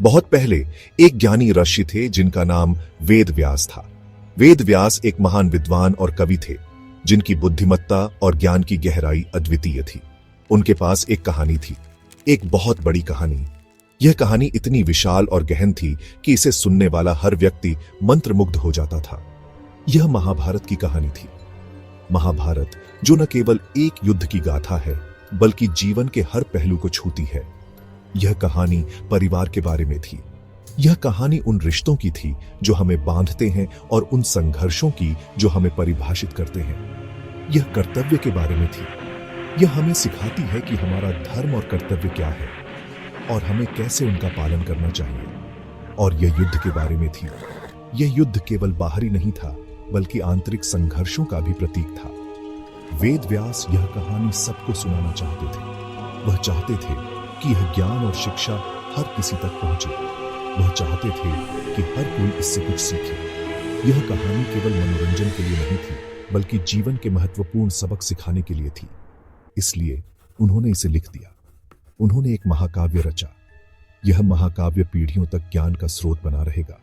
बहुत पहले एक ज्ञानी ऋषि थे जिनका नाम वेद व्यास था। वेद व्यास एक महान विद्वान और कवि थे जिनकी बुद्धिमत्ता और ज्ञान की गहराई अद्वितीय थी। उनके पास एक कहानी थी, एक बहुत बड़ी कहानी। यह कहानी इतनी विशाल और गहन थी कि इसे सुनने वाला हर व्यक्ति मंत्रमुग्ध हो जाता था। यह महाभारत की कहानी थी। महाभारत जो न केवल एक युद्ध की गाथा है बल्कि जीवन के हर पहलू को छूती है। यह कहानी परिवार के बारे में थी। यह कहानी उन रिश्तों की थी जो हमें बांधते हैं और उन संघर्षों की जो हमें परिभाषित करते हैं। यह कर्तव्य के बारे में थी। यह हमें सिखाती है कि हमारा धर्म और कर्तव्य क्या है और हमें कैसे उनका पालन करना चाहिए। और यह युद्ध के बारे में थी। यह युद्ध केवल बाहरी नहीं था बल्कि आंतरिक संघर्षों का भी प्रतीक था। वेद व्यास यह कहानी सबको सुनाना चाहते थे। वह चाहते थे कि यह ज्ञान और शिक्षा हर किसी तक पहुंचे। वह चाहते थे कि हर कोई इससे कुछ सीखे। यह कहानी केवल मनोरंजन के लिए नहीं थी बल्कि जीवन के महत्वपूर्ण सबक सिखाने के लिए थी। इसलिए उन्होंने इसे लिख दिया। उन्होंने एक महाकाव्य रचा। यह महाकाव्य पीढ़ियों तक ज्ञान का स्रोत बना रहेगा।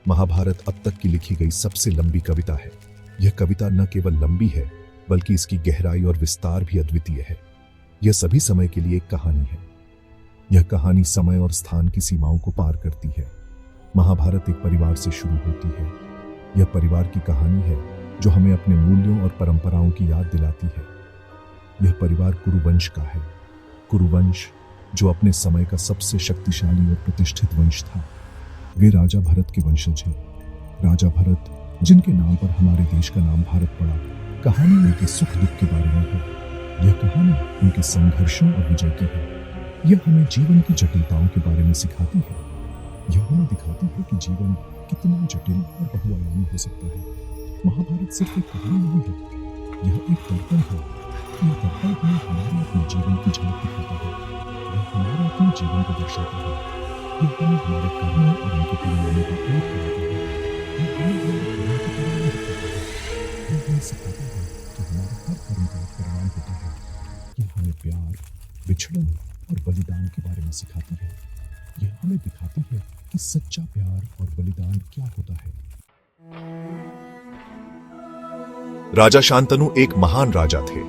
महाभारत अब तक की लिखी गई सबसे लंबी कविता है। यह कविता न केवल लंबी है बल्कि इसकी गहराई और विस्तार भी अद्वितीय है। यह सभी समय के लिए एक कहानी है। यह कहानी समय और स्थान की सीमाओं को पार करती है। महाभारत एक परिवार से शुरू होती है। यह परिवार की कहानी है जो हमें अपने मूल्यों और परंपराओं की याद दिलाती है। यह परिवार कुरुवंश का है। कुरुवंश जो अपने समय का सबसे शक्तिशाली और प्रतिष्ठित वंश था। वे राजा भरत के वंशज हैं। राजा भरत जिनके नाम पर हमारे देश का नाम भारत पड़ा। कहानी उनके सुख दुख के बारे में है। यह कहानी उनके संघर्षों और विजय की है। यह हमें जीवन की जटिलताओं के बारे में सिखाती है। यह हमें दिखाती है कि जीवन कितना जटिल और बहुआयामी हो सकता है। महाभारत सिर्फ एक कहानी नहीं है, यह एक दर्पण है। यह दर्पण हमें हमारे अपने जीवन की झलक दिखाता है। यह हमारे अपने जीवन को दर्शाता है। यह हमें हमारे कर्मों और उनके परिणामों का बोध कराता है। यह हमें हमारे कर्मों के परिणाम दिखाता है। यह हमें सिखाता है कि हमारे हर कर्म का एक परिणाम होता है। यह हमें प्यार, बिछड़न और बलिदान के बारे में सिखाती है। यह हमें दिखाती है कि सच्चा प्यार और बलिदान क्या होता है। राजा शांतनु एक महान राजा थे।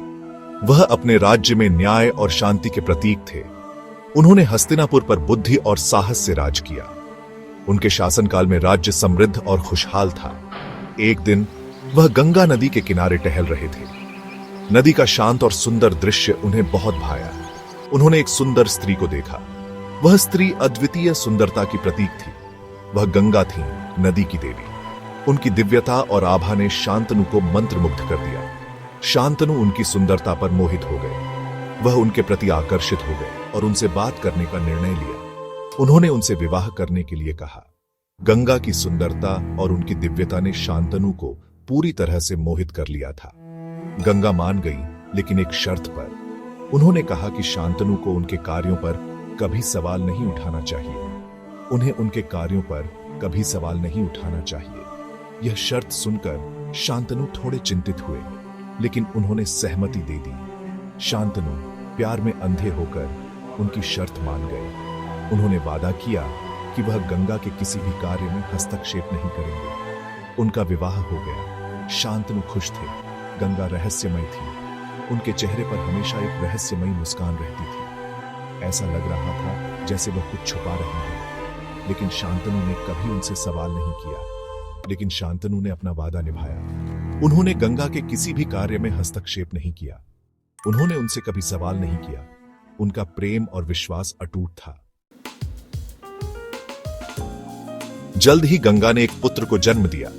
वह अपने राज्य में न्याय और शांति के प्रतीक थे। उन्होंने हस्तिनापुर पर बुद्धि और साहस से राज किया। उनके शासनकाल में राज्य समृद्ध और खुशहाल था। एक दिन वह गंगा नदी के किनारे टहल रहे थे। नदी का शांत और सुंदर दृश्य उन्हें बहुत भाया। उन्होंने एक सुंदर स्त्री को देखा। वह स्त्री अद्वितीय सुंदरता की प्रतीक थी। वह गंगा थी, नदी की देवी। उनकी दिव्यता और आभा ने शांतनु को मंत्रमुग्ध कर दिया। शांतनु उनकी सुंदरता पर मोहित हो गए। वह उनके प्रति आकर्षित हो गए और उनसे बात करने का निर्णय लिया। उन्होंने उनसे विवाह करने के लिए कहा। गंगा की सुंदरता और उनकी दिव्यता ने शांतनु को पूरी तरह से मोहित कर लिया था। गंगा मान गई, लेकिन एक शर्त पर। उन्होंने कहा कि शांतनु को उनके कार्यों पर कभी सवाल नहीं उठाना चाहिए। उन्हें उनके कार्यों पर कभी सवाल नहीं उठाना चाहिए। यह शर्त सुनकर शांतनु थोड़े चिंतित हुए, लेकिन उन्होंने सहमति दे दी। शांतनु प्यार में अंधे होकर उनकी शर्त मान गए। उन्होंने वादा किया कि वह गंगा के किसी भी कार्य में हस्तक्षेप नहीं करेंगे। उनका विवाह हो गया। शांतनु खुश थे। गंगा रहस्यमय थी। उनके चेहरे पर हमेशा एक रहस्यमयी मुस्कान रहती थी। ऐसा लग रहा था जैसे वह कुछ छुपा रही है। लेकिन शांतनु ने कभी उनसे सवाल नहीं किया। लेकिन शांतनु ने अपना वादा निभाया। उन्होंने गंगा के किसी भी कार्य में हस्तक्षेप नहीं किया। उन्होंने उनसे कभी सवाल नहीं किया। उनका प्रेम और विश्वास अटूट था। जल्द ही गंगा ने एक पुत्र को जन्म दिया।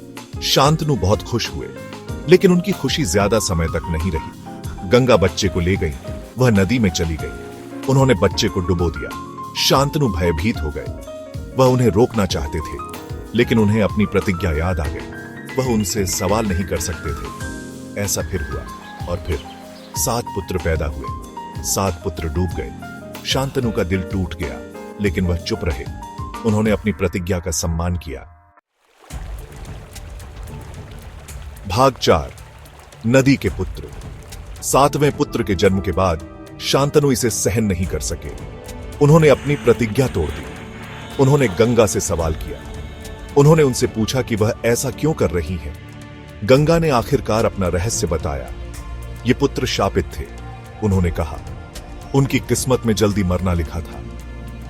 शांतनु बहुत खुश हुए, लेकिन उनकी खुशी ज्यादा समय तक नहीं रही। गंगा बच्चे को ले गई। वह नदी में चली गई। उन्होंने बच्चे को डुबो दिया। शांतनु भयभीत हो गए। वह उन्हें रोकना चाहते थे, लेकिन उन्हें अपनी प्रतिज्ञा याद आ गई। वह उनसे सवाल नहीं कर सकते थे। ऐसा फिर हुआ और फिर 7 पुत्र पैदा हुए। 7 पुत्र डूब गए। शांतनु का दिल टूट गया, लेकिन वह चुप रहे। उन्होंने अपनी प्रतिज्ञा का सम्मान किया। भाग 4, नदी के पुत्र। 7वें पुत्र के जन्म के बाद शांतनु इसे सहन नहीं कर सके। उन्होंने अपनी प्रतिज्ञा तोड़ दी। उन्होंने गंगा से सवाल किया। उन्होंने उनसे पूछा कि वह ऐसा क्यों कर रही हैं। गंगा ने आखिरकार अपना रहस्य बताया। ये पुत्र शापित थे। उन्होंने कहा, उनकी किस्मत में जल्दी मरना लिखा था।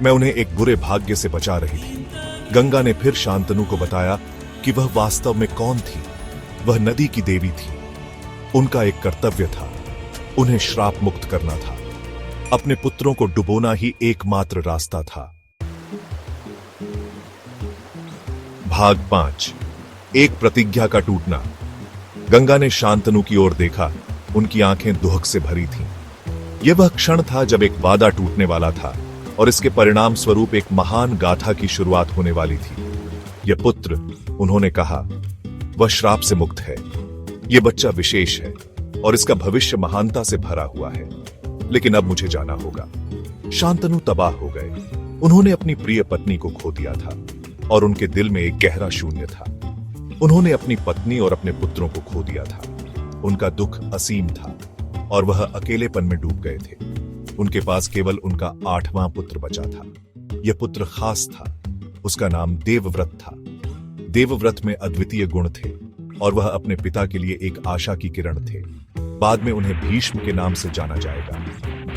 मैं उन्हें एक बुरे भाग्य से बचा रही थी। गंगा ने फिर शांतनु को बताया कि वह वास्तव में कौन थी। वह नदी की देवी थी। उनका एक कर्तव्य था, उन्हें श्राप मुक्त करना था। अपने पुत्रों को डुबोना ही एकमात्र रास्ता था। भाग 5। एक प्रतिज्ञा का टूटना। गंगा ने शांतनु की ओर देखा। उनकी आंखें दुहक से भरी थीं। यह वह क्षण था जब एक वादा टूटने वाला था और इसके परिणाम स्वरूप एक महान गाथा की शुरुआत होने वाली थी। यह पुत्र, उन्होंने कहा, वह श्राप से मुक्त है। यह बच्चा विशेष है और इसका भविष्य महानता से भरा हुआ है। लेकिन अब मुझे जाना होगा। शांतनु तबाह हो गए। उन्होंने अपनी प्रिय पत्नी को खो दिया था और उनके दिल में एक गहरा शून्य था। उन्होंने अपनी पत्नी और अपने पुत्रों को खो दिया था। उनका दुख असीम था और वह अकेलेपन में डूब गए थे। उनके पास केवल उनका 8वां पुत्र बचा था। यह पुत्र खास था। उसका नाम देवव्रत था। देवव्रत में अद्वितीय गुण थे और वह अपने पिता के लिए एक आशा की किरण थे। बाद में उन्हें भीष्म के नाम से जाना जाएगा।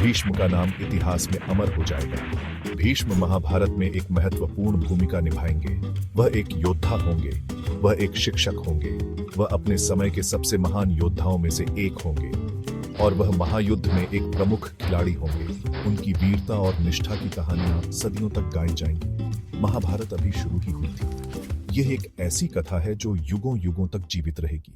भीष्म का नाम इतिहास में अमर हो जाएगा। भीष्म महाभारत में एक महत्वपूर्ण भूमिका निभाएंगे। वह एक योद्धा होंगे। वह एक शिक्षक होंगे। वह अपने समय के सबसे महान योद्धाओं में से एक होंगे और वह महायुद्ध में एक प्रमुख खिलाड़ी होंगे। उनकी वीरता और निष्ठा की कहानियां सदियों तक गाई जाएंगी। महाभारत अभी शुरू ही हुई थी। यह एक ऐसी कथा है जो युगों युगों तक जीवित रहेगी।